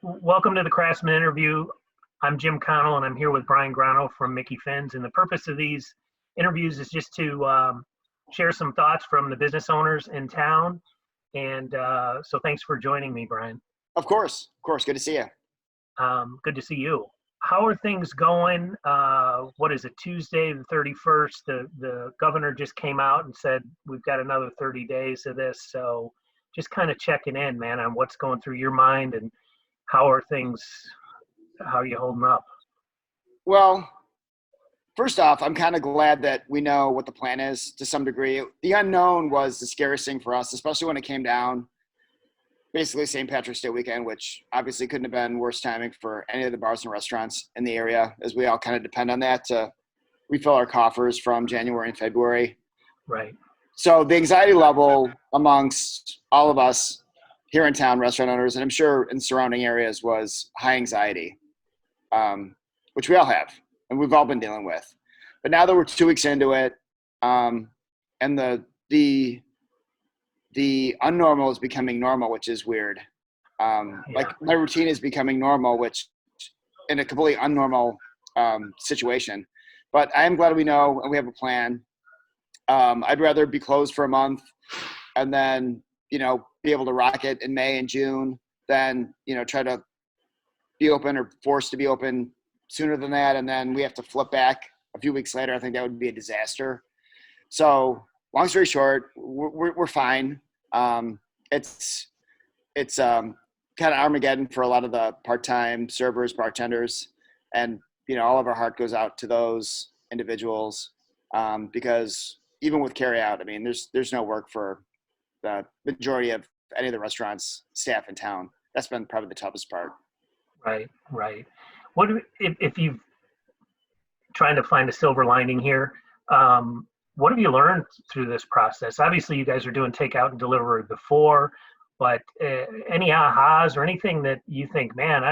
Welcome to the Craftsman Interview. I'm Jim Connell, and I'm here with Brian Grano from Mickey Finn's. And the purpose of these interviews is just to share some thoughts from the business owners in town. And so thanks for joining me, Brian. Of course. Good to see you. Good to see you. How are things going? What is it, Tuesday the 31st? The governor just came out and said we've got another 30 days of this. So just kind of checking in, man, on what's going through your mind and how are you holding up? Well, first off, I'm kind of glad that we know what the plan is to some degree. The unknown was the scariest thing for us, especially when it came down basically St. Patrick's Day weekend, which obviously couldn't have been worse timing for any of the bars and restaurants in the area, as we all kind of depend on that to refill our coffers from January and February. Right. So the anxiety level amongst all of us here in town, restaurant owners, and I'm sure in surrounding areas, was high anxiety, which we all have and we've all been dealing with. But now that we're 2 weeks into it, and the unnormal is becoming normal, which is weird. Like my routine is becoming normal, which in a completely unnormal situation. But I am glad we know and we have a plan. I'd rather be closed for a month and then, be able to rock it in May and June than, try to be open or forced to be open sooner than that. And then we have to flip back a few weeks later. I think that would be a disaster. So long story short, we're fine. It's kind of Armageddon for a lot of the part-time servers, bartenders, and, all of our heart goes out to those individuals because even with carry out, I mean, there's no work for the majority of any of the restaurants staff in town. That's been probably the toughest part. Right. What if you've trying to find a silver lining here? What have you learned through this process? Obviously, you guys are doing takeout and delivery before, but any ahas or anything that you think, man,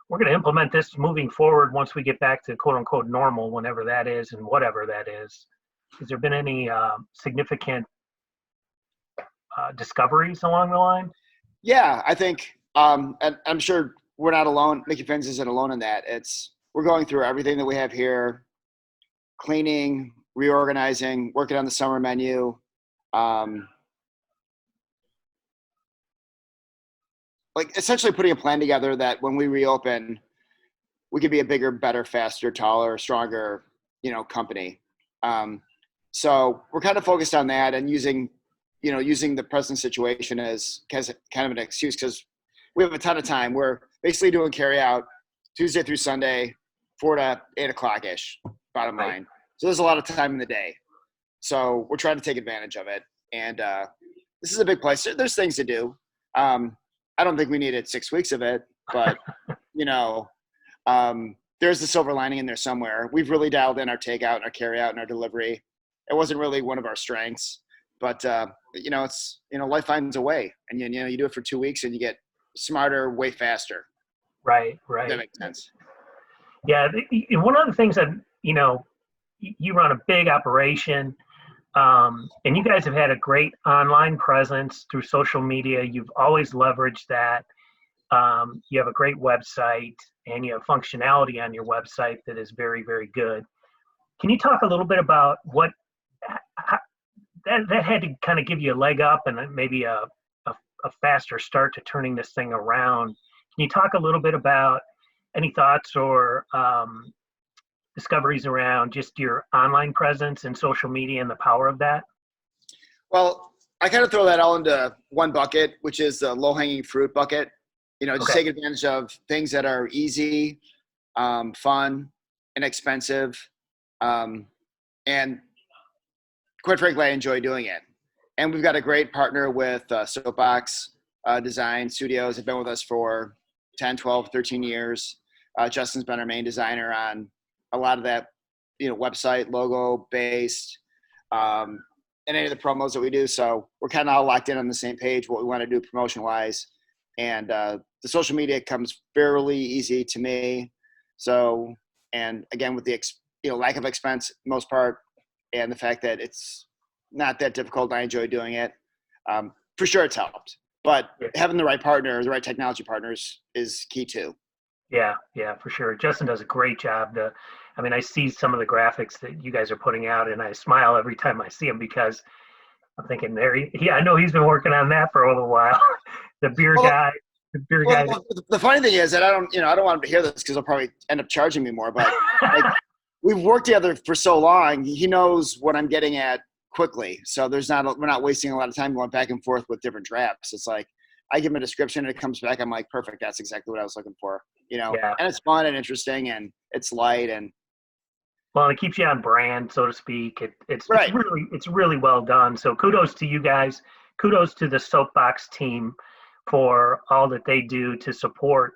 we're going to implement this moving forward once we get back to quote unquote normal, whenever that is and whatever that is. Has there been any significant discoveries along the line? Yeah, I think, and I'm sure we're not alone. Mickey Finn's isn't alone in that. We're going through everything that we have here, cleaning, reorganizing, working on the summer menu. Like essentially putting a plan together that when we reopen, we could be a bigger, better, faster, taller, stronger, company. So we're kind of focused on that and using the present situation as kind of an excuse because we have a ton of time. We're basically doing carry out Tuesday through Sunday, 4 to 8 o'clock-ish, bottom line. So there's a lot of time in the day. So we're trying to take advantage of it. And this is a big place. There's things to do. I don't think we needed 6 weeks of it, but, there's the silver lining in there somewhere. We've really dialed in our takeout and our carry out and our delivery. It wasn't really one of our strengths, but, it's, life finds a way. And, you do it for 2 weeks and you get smarter way faster. Right. That makes sense. Yeah. One of the things that, you run a big operation, and you guys have had a great online presence through social media. You've always leveraged that. You have a great website and you have functionality on your website that is very, very good. Can you talk a little bit about that had to kind of give you a leg up and maybe a faster start to turning this thing around? Can you talk a little bit about any thoughts or discoveries around just your online presence and social media and the power of that? Well, I kind of throw that all into one bucket, which is the low-hanging fruit bucket. Just take advantage of things that are easy, fun, inexpensive, and quite frankly, I enjoy doing it. And we've got a great partner with Soapbox Design Studios. They've been with us for 10, 12, 13 years. Justin's been our main designer on a lot of that, website logo based, and any of the promos that we do. So we're kind of all locked in on the same page, what we want to do promotion wise. And the social media comes fairly easy to me. So, and again, with the, lack of expense, most part, and the fact that it's not that difficult, I enjoy doing it. For sure it's helped. but Yeah. having the right partner, the right technology partners is key too. Yeah, for sure. Justin does a great job. I mean, I see some of the graphics that you guys are putting out, and I smile every time I see them because I'm thinking, I know he's been working on that for a little while. the beer Well, guy, the beer well, guy. the funny thing is that I don't want him to hear this because he'll probably end up charging me more. But like, we've worked together for so long, he knows what I'm getting at quickly. So we're not wasting a lot of time going back and forth with different drafts. It's like I give him a description and it comes back. I'm like, perfect. That's exactly what I was looking for. Yeah. And it's fun and interesting and it's light and. Well, it keeps you on brand, so to speak. It's Right. it's really well done. So kudos to you guys. Kudos to the Soapbox team for all that they do to support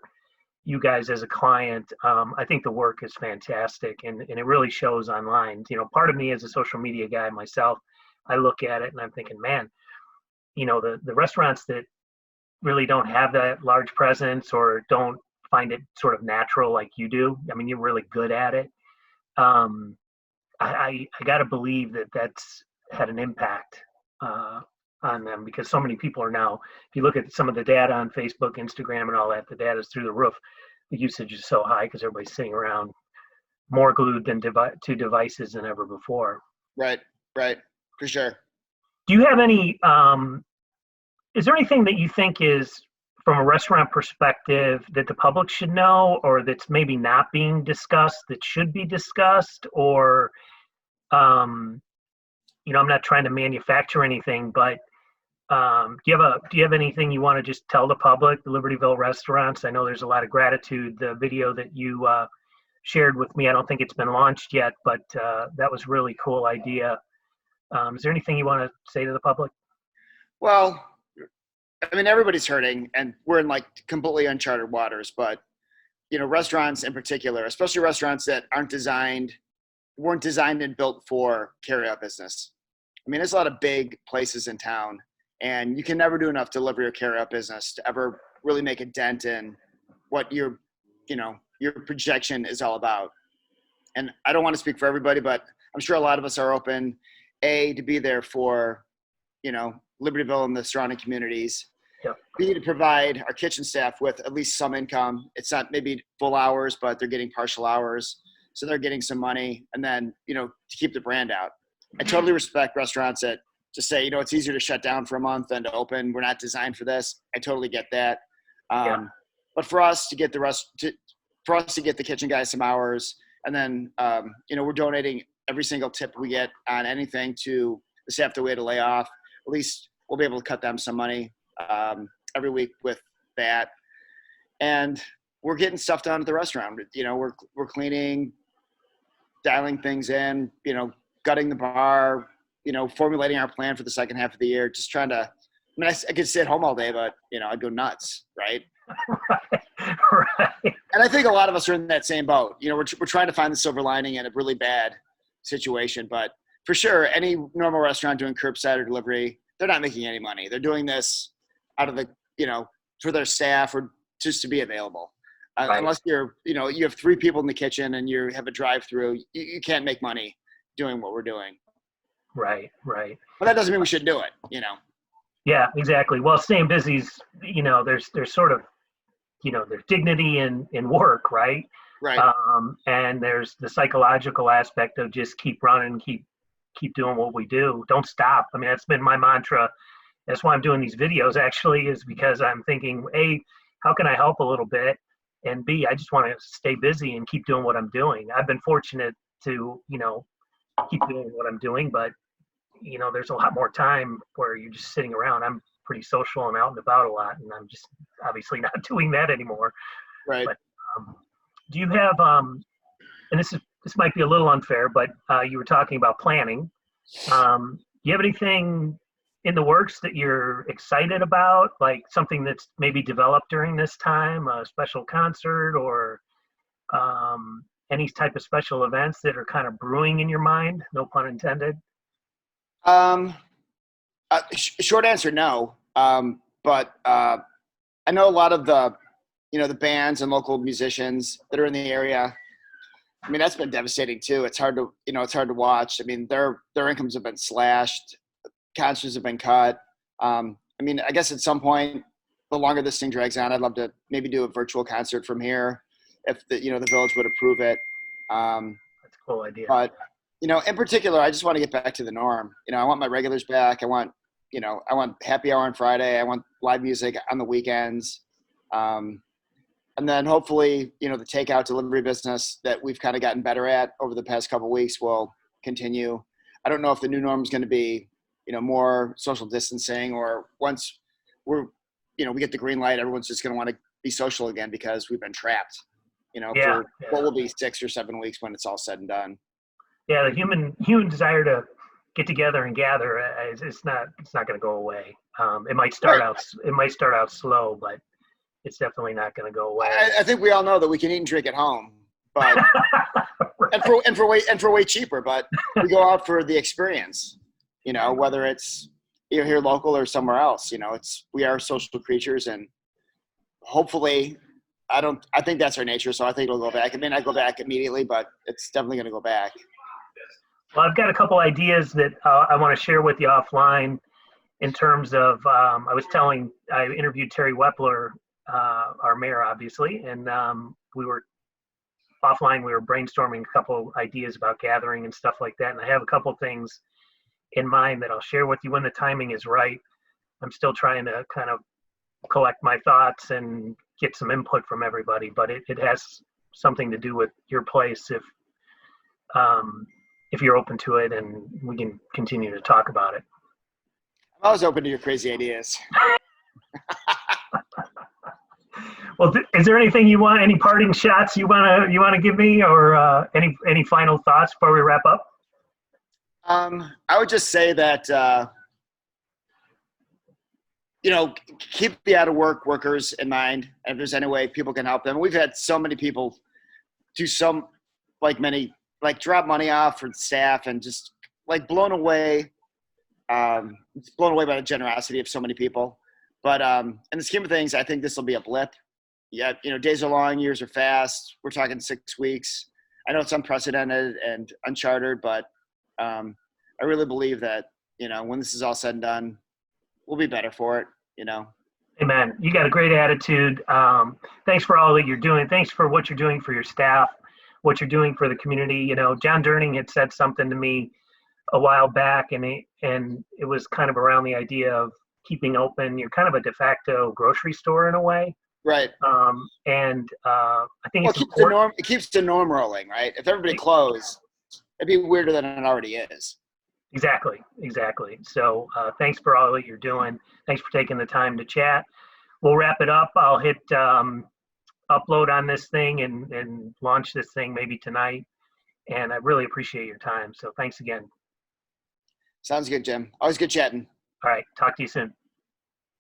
you guys as a client. I think the work is fantastic, and it really shows online. Part of me as a social media guy myself, I look at it and I'm thinking, man, the restaurants that really don't have that large presence or don't find it sort of natural like you do. I mean, you're really good at it. um, I got to believe that that's had an impact on them because so many people are now, if you look at some of the data on Facebook, Instagram, and all that, the data is through the roof. The usage is so high because everybody's sitting around more glued than to devices than ever before. Right, for sure. Do you have any, is there anything that you think is, from a restaurant perspective, that the public should know or that's maybe not being discussed that should be discussed? Or, I'm not trying to manufacture anything, but do you have anything you want to just tell the public, the Libertyville restaurants? I know there's a lot of gratitude. The video that you shared with me, I don't think it's been launched yet, but that was really cool idea. Is there anything you want to say to the public? Well, I mean, everybody's hurting and we're in like completely uncharted waters, but restaurants in particular, especially restaurants that weren't designed and built for carryout business. I mean, there's a lot of big places in town and you can never do enough to deliver your carryout business to ever really make a dent in what your projection is all about. And I don't want to speak for everybody, but I'm sure a lot of us are open, to be there for, Libertyville and the surrounding communities. Yep. B, to provide our kitchen staff with at least some income. It's not maybe full hours, but they're getting partial hours. So they're getting some money and then, to keep the brand out. I totally respect restaurants that just say, it's easier to shut down for a month than to open. We're not designed for this. I totally get that. But for us to get for us to get the kitchen guys some hours and then, we're donating every single tip we get on anything to the staff that we had to lay off. At least we'll be able to cut them some money every week with that. And we're getting stuff done at the restaurant. We're cleaning, dialing things in, gutting the bar, formulating our plan for the second half of the year, just trying to, I could sit home all day, but I'd go nuts. Right. Right. And I think a lot of us are in that same boat. We're trying to find the silver lining in a really bad situation, but for sure, any normal restaurant doing curbside or delivery, they're not making any money. They're doing this out of the, for their staff or just to be available. Right. Unless you have 3 people in the kitchen and you have a drive-through, you can't make money doing what we're doing. Right. But that doesn't mean we should do it, Yeah, exactly. Well, staying busy is, there's sort of, there's dignity in work, right? Right. And there's the psychological aspect of just keep running, keep doing what we do. Don't stop. I mean, that's been my mantra. That's why I'm doing these videos actually, is because I'm thinking, A, how can I help a little bit? And B, I just want to stay busy and keep doing what I'm doing. I've been fortunate to, keep doing what I'm doing, but there's a lot more time where you're just sitting around. I'm pretty social and out and about a lot, and I'm just obviously not doing that anymore. Right. But do you have, and this might be a little unfair, but you were talking about planning. Do you have anything in the works that you're excited about, like something that's maybe developed during this time, a special concert or any type of special events that are kind of brewing in your mind? No pun intended. Short answer, no. But I know a lot of the bands and local musicians that are in the area. I mean, that's been devastating too. It's hard to watch. I mean, their incomes have been slashed. Concerts have been cut. I mean, I guess at some point, the longer this thing drags on, I'd love to maybe do a virtual concert from here if the village would approve it. That's a cool idea. But, in particular, I just want to get back to the norm. I want my regulars back. I want happy hour on Friday. I want live music on the weekends. And then hopefully, the takeout delivery business that we've kind of gotten better at over the past couple of weeks will continue. I don't know if the new norm is going to be, more social distancing, or once we get the green light, everyone's just going to want to be social again because we've been trapped, for what will be 6 or 7 weeks when it's all said and done. Yeah, the human desire to get together and gather it's not going to go away. It might start out slow, but it's definitely not going to go away. I think we all know that we can eat and drink at home, but right. and for way cheaper. But we go out for the experience. Whether it's here local or somewhere else. We are social creatures, and hopefully, I think that's our nature. So I think it'll go back. It may not go back immediately, but it's definitely going to go back. Well, I've got a couple ideas that I want to share with you offline. In terms of, I interviewed Terry Wepler, our mayor, obviously, and we were brainstorming a couple ideas about gathering and stuff like that. And I have a couple things in mind that I'll share with you when the timing is right. I'm still trying to kind of collect my thoughts and get some input from everybody, but it has something to do with your place if you're open to it, and we can continue to talk about it. I'm always open to your crazy ideas. Well, is there anything you want? Any parting shots you want to give me, or any final thoughts before we wrap up? I would just say that keep the out of work workers in mind, and if there's any way people can help them. We've had so many people do drop money off for staff, and just blown away by the generosity of so many people. But in the scheme of things, I think this will be a blip. Yeah, days are long, years are fast. We're talking 6 weeks. I know it's unprecedented and uncharted, but I really believe that, when this is all said and done, we'll be better for it, Amen. You got a great attitude. Thanks for all that you're doing. Thanks for what you're doing for your staff, what you're doing for the community. John Durning had said something to me a while back, and it was kind of around the idea of keeping open. You're kind of a de facto grocery store in a way. Right. I think it's important. It keeps the norm rolling, right? If everybody closed, it'd be weirder than it already is. Exactly. So thanks for all that you're doing. Thanks for taking the time to chat. We'll wrap it up. I'll hit upload on this thing and launch this thing maybe tonight. And I really appreciate your time. So thanks again. Sounds good, Jim. Always good chatting. All right. Talk to you soon.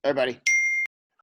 Everybody.